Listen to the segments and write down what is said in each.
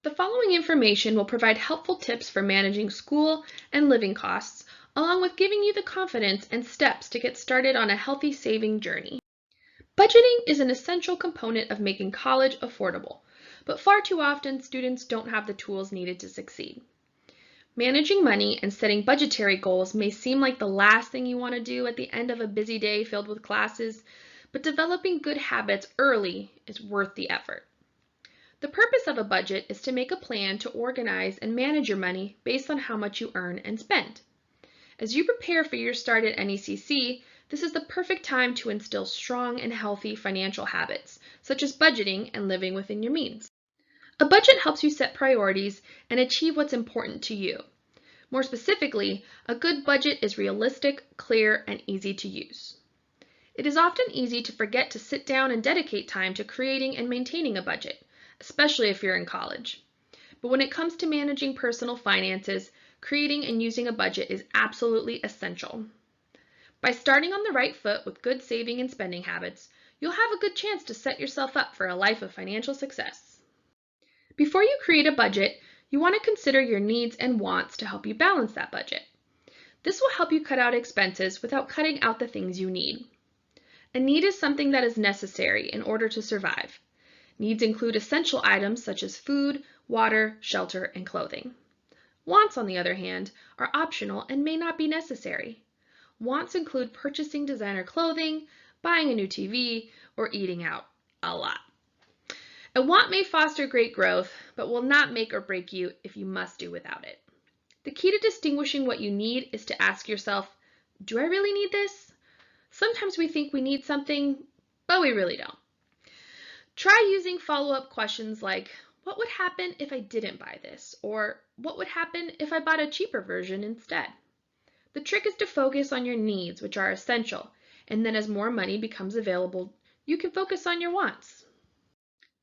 The following information will provide helpful tips for managing school and living costs, along with giving you the confidence and steps to get started on a healthy saving journey. Budgeting is an essential component of making college affordable, but far too often students don't have the tools needed to succeed. Managing money and setting budgetary goals may seem like the last thing you want to do at the end of a busy day filled with classes, but developing good habits early is worth the effort. The purpose of a budget is to make a plan to organize and manage your money based on how much you earn and spend. As you prepare for your start at NECC, this is the perfect time to instill strong and healthy financial habits, such as budgeting and living within your means. A budget helps you set priorities and achieve what's important to you. More specifically, a good budget is realistic, clear, and easy to use. It is often easy to forget to sit down and dedicate time to creating and maintaining a budget, especially if you're in college. But when it comes to managing personal finances, creating and using a budget is absolutely essential. By starting on the right foot with good saving and spending habits, you'll have a good chance to set yourself up for a life of financial success. Before you create a budget, you want to consider your needs and wants to help you balance that budget. This will help you cut out expenses without cutting out the things you need. A need is something that is necessary in order to survive. Needs include essential items such as food, water, shelter, and clothing. Wants, on the other hand, are optional and may not be necessary. Wants include purchasing designer clothing, buying a new TV, or eating out a lot. A want may foster great growth, but will not make or break you if you must do without it. The key to distinguishing what you need is to ask yourself, do I really need this? Sometimes we think we need something, but we really don't. Try using follow-up questions like, what would happen if I didn't buy this? Or what would happen if I bought a cheaper version instead? The trick is to focus on your needs, which are essential, and then as more money becomes available, you can focus on your wants.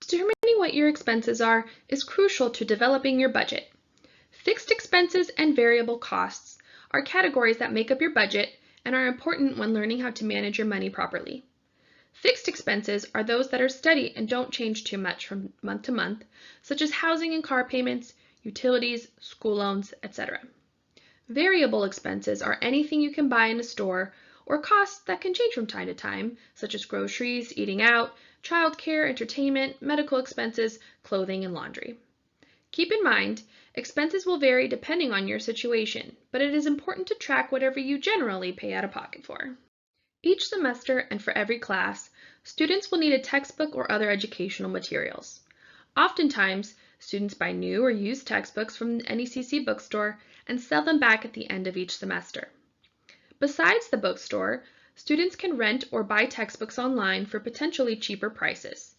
Determining what your expenses are is crucial to developing your budget. Fixed expenses and variable costs are categories that make up your budget and are important when learning how to manage your money properly. Fixed expenses are those that are steady and don't change too much from month to month, such as housing and car payments, utilities, school loans, etc. Variable expenses are anything you can buy in a store or costs that can change from time to time, such as groceries, eating out, childcare, entertainment, medical expenses, clothing, and laundry. Keep in mind, expenses will vary depending on your situation, but it is important to track whatever you generally pay out of pocket for. Each semester and for every class, students will need a textbook or other educational materials. Oftentimes, students buy new or used textbooks from the NECC bookstore and sell them back at the end of each semester. Besides the bookstore, students can rent or buy textbooks online for potentially cheaper prices.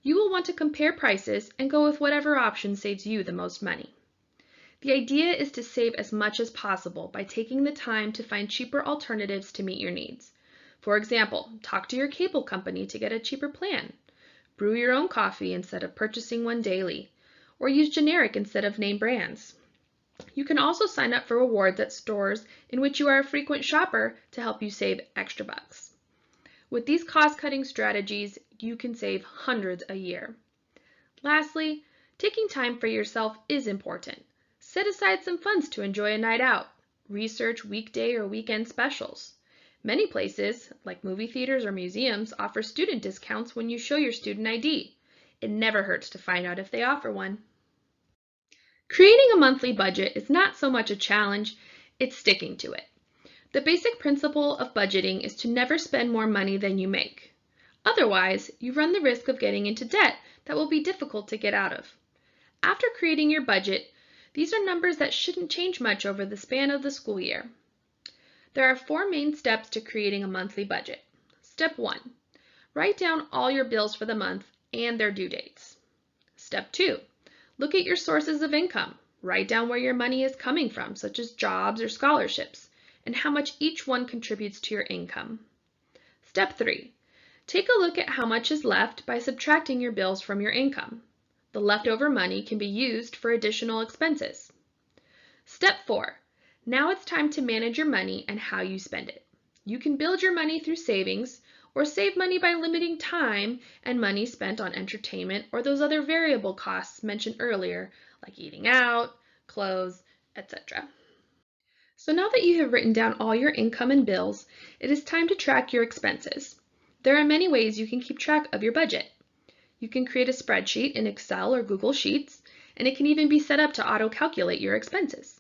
You will want to compare prices and go with whatever option saves you the most money. The idea is to save as much as possible by taking the time to find cheaper alternatives to meet your needs. For example, talk to your cable company to get a cheaper plan. Brew your own coffee instead of purchasing one daily, or use generic instead of name brands. You can also sign up for rewards at stores in which you are a frequent shopper to help you save extra bucks. With these cost-cutting strategies, you can save hundreds a year. Lastly, taking time for yourself is important. Set aside some funds to enjoy a night out. Research weekday or weekend specials. Many places, like movie theaters or museums, offer student discounts when you show your student ID. It never hurts to find out if they offer one. Creating a monthly budget is not so much a challenge, it's sticking to it. The basic principle of budgeting is to never spend more money than you make. Otherwise, you run the risk of getting into debt that will be difficult to get out of. After creating your budget, these are numbers that shouldn't change much over the span of the school year. There are 4 main steps to creating a monthly budget. Step 1. Write down all your bills for the month and their due dates. Step 2. Look at your sources of income. Write down where your money is coming from, such as jobs or scholarships, and how much each one contributes to your income. Step 3. Take a look at how much is left by subtracting your bills from your income. The leftover money can be used for additional expenses. Step 4. Now it's time to manage your money and how you spend it. You can build your money through savings, or save money by limiting time and money spent on entertainment or those other variable costs mentioned earlier, like eating out, clothes, etc. So now that you have written down all your income and bills, it is time to track your expenses. There are many ways you can keep track of your budget. You can create a spreadsheet in Excel or Google Sheets, and it can even be set up to auto-calculate your expenses.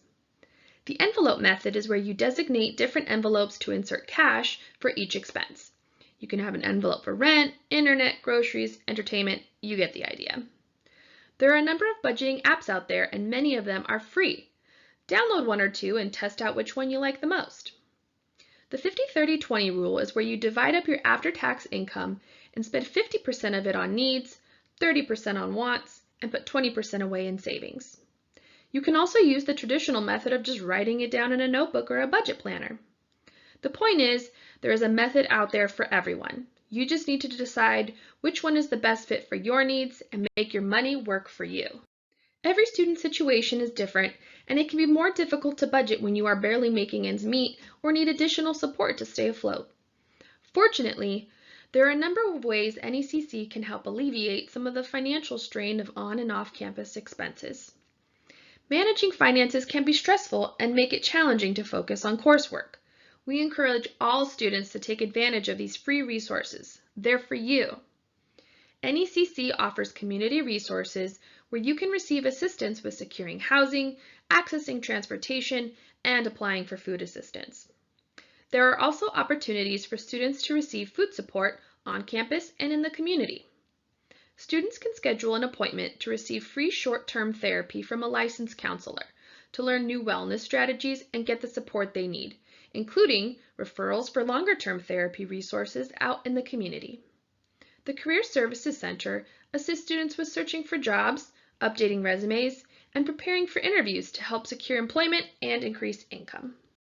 The envelope method is where you designate different envelopes to insert cash for each expense. You can have an envelope for rent, internet, groceries, entertainment, you get the idea. There are a number of budgeting apps out there, and many of them are free. Download one or two and test out which one you like the most. The 50-30-20 rule is where you divide up your after-tax income and spend 50% of it on needs, 30% on wants, and put 20% away in savings. You can also use the traditional method of just writing it down in a notebook or a budget planner. The point is, there is a method out there for everyone. You just need to decide which one is the best fit for your needs and make your money work for you. Every student's situation is different, and it can be more difficult to budget when you are barely making ends meet or need additional support to stay afloat. Fortunately, there are a number of ways NECC can help alleviate some of the financial strain of on and off campus expenses. Managing finances can be stressful and make it challenging to focus on coursework. We encourage all students to take advantage of these free resources. They're for you. NECC offers community resources where you can receive assistance with securing housing, accessing transportation, and applying for food assistance. There are also opportunities for students to receive food support on campus and in the community. Students can schedule an appointment to receive free short-term therapy from a licensed counselor to learn new wellness strategies and get the support they need, including referrals for longer-term therapy resources out in the community. The Career Services Center assists students with searching for jobs, updating resumes, and preparing for interviews to help secure employment and increase income.